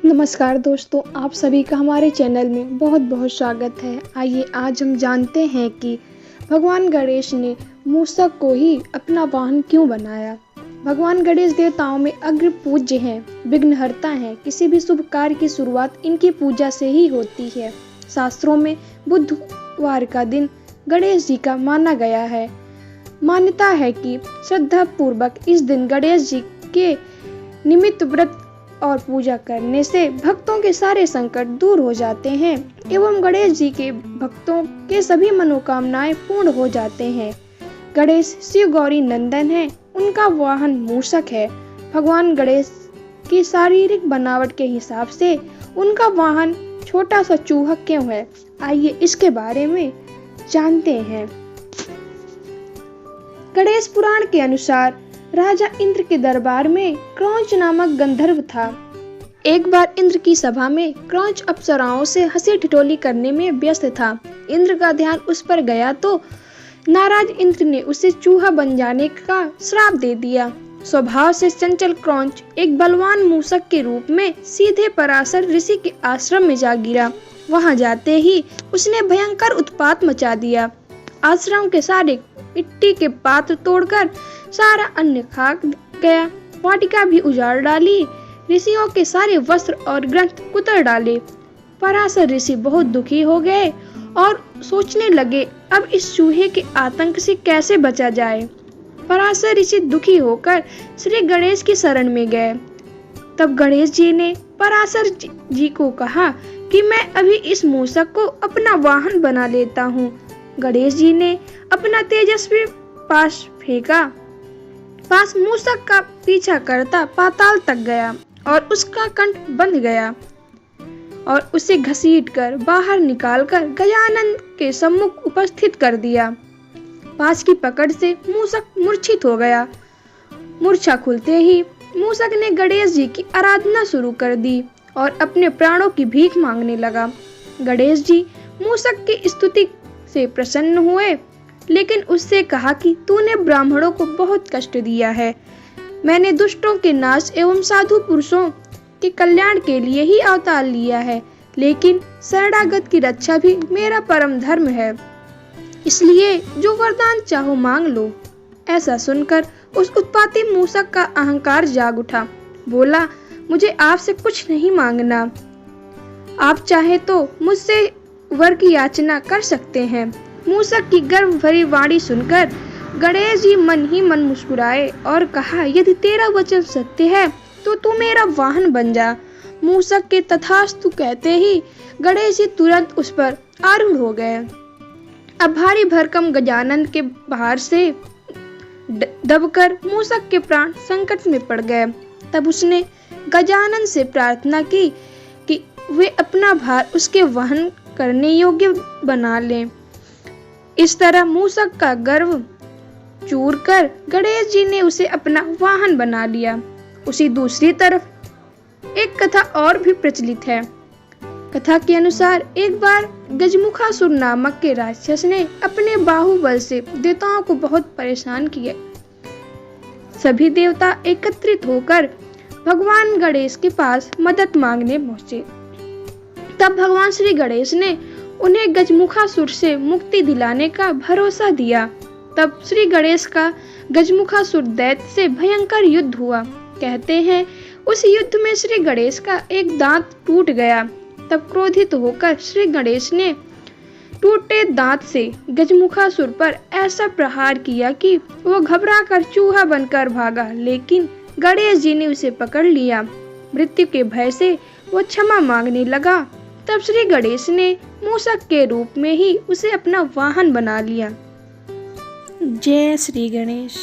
नमस्कार दोस्तों, आप सभी का हमारे चैनल में बहुत बहुत स्वागत है। आइए आज हम जानते हैं कि भगवान गणेश ने मूषक को ही अपना वाहन क्यों बनाया। भगवान गणेश देवताओं में अग्र पूज्य हैं, विघ्नहर्ता हैं। किसी भी शुभ कार्य की शुरुआत इनकी पूजा से ही होती है। शास्त्रों में बुधवार का दिन गणेश जी का माना गया है। मान्यता है कि श्रद्धा पूर्वक इस दिन गणेश जी के निमित्त व्रत और पूजा करने से भक्तों के सारे संकट दूर हो जाते हैं एवं गणेश जी के भक्तों के सभी मनोकामनाएं पूर्ण हो जाते हैं। गणेश शिव गौरी नंदन है, उनका वाहन मूषक है। भगवान गणेश की शारीरिक बनावट के हिसाब से उनका वाहन छोटा सा चूहा क्यों है, आइए इसके बारे में जानते हैं। गणेश पुराण के अनुसार राजा इंद्र के दरबार में क्रौंच नामक गंधर्व था। एक बार इंद्र की सभा में क्रौंच अप्सराओं से हंसी ठिठोली करने में व्यस्त था। इंद्र का ध्यान उस पर गया तो नाराज इंद्र ने उसे चूहा बन जाने का श्राप दे दिया। स्वभाव से चंचल क्रौंच एक बलवान मूषक के रूप में सीधे पराशर ऋषि के आश्रम में जा गिरा। वहां जाते ही उसने भयंकर उत्पात मचा दिया। आश्रम के सारे मिट्टी के पात्र तोड़कर सारा अन्न खा गया, वाटिका भी उजाड़ डाली, ऋषियों के सारे वस्त्र और ग्रंथ कुतर डाले। पराशर ऋषि बहुत दुखी हो गए और सोचने लगे अब इस चूहे के आतंक से कैसे बचा जाए। पराशर ऋषि दुखी होकर श्री गणेश की शरण में गए। तब गणेश जी ने पराशर जी को कहा कि मैं अभी इस मूषक को अपना वाहन बना लेता हूँ। गणेश जी ने अपना तेजस्वी पाश फेंका। पास मूषक का पीछा करता पाताल तक गया और उसका कंठ बंध गया और उसे घसीटकर बाहर निकालकर गजानन के सम्मुख उपस्थित कर दिया। पास की पकड़ से मूषक मूर्छित हो गया। मूर्छा खुलते ही मूषक ने गणेश जी की आराधना शुरू कर दी और अपने प्राणों की भीख मांगने लगा। गणेश जी मूषक की स्तुति से प्रसन्न हुए, लेकिन उससे कहा कि तूने ब्राह्मणों को बहुत कष्ट दिया है। मैंने दुष्टों के नाश एवं साधु पुरुषों के कल्याण के लिए ही अवतार लिया है, लेकिन शरणागत की रक्षा भी मेरा परम धर्म है। इसलिए जो वरदान चाहो मांग लो। ऐसा सुनकर उस उत्पाती मूषक का अहंकार जाग उठा। बोला, मुझे आपसे कुछ नहीं मांगना। आप चाहे तो मुझसे वर की याचना कर सकते हैं। मूषक की गर्व भरी वाणी सुनकर गणेश जी मन ही मन मुस्कुराए और कहा, यदि तेरा वचन सत्य है तो तू मेरा वाहन बन जा। मूषक के तथास्तु कहते ही गणेश जी तुरंत उस पर आरूढ़ हो गए। अब भारी भरकम गजानन के बाहर से दबकर मूषक के प्राण संकट में पड़ गए। तब उसने गजानन से प्रार्थना की कि वे अपना भार उसके वहन करने योग्य बना लें। इस तरह मूषक का गर्व चूर कर गणेश जी ने उसे अपना वाहन बना लिया। उसी दूसरी तरफ एक कथा और भी प्रचलित है। कथा के अनुसार एक बार गजमुखासुर नामक के राक्षस ने अपने बाहुबल से देवताओं को बहुत परेशान किया। सभी देवता एकत्रित होकर भगवान गणेश के पास मदद मांगने पहुंचे। तब भगवान श्री गणेश ने उन्हें गजमुखासुर से मुक्ति दिलाने का भरोसा दिया। तब श्री गणेश का गजमुखासुर दैत्य से भयंकर युद्ध हुआ। कहते हैं उस युद्ध में श्री गणेश का एक दांत टूट गया। तब क्रोधित होकर श्री गणेश ने टूटे दांत से गजमुखासुर पर ऐसा प्रहार किया कि वो घबराकर चूहा बनकर भागा, लेकिन गणेश जी ने उसे पकड़ लिया। मृत्यु के भय से वो क्षमा मांगने लगा। तब श्री गणेश ने मूषक के रूप में ही उसे अपना वाहन बना लिया। जय श्री गणेश।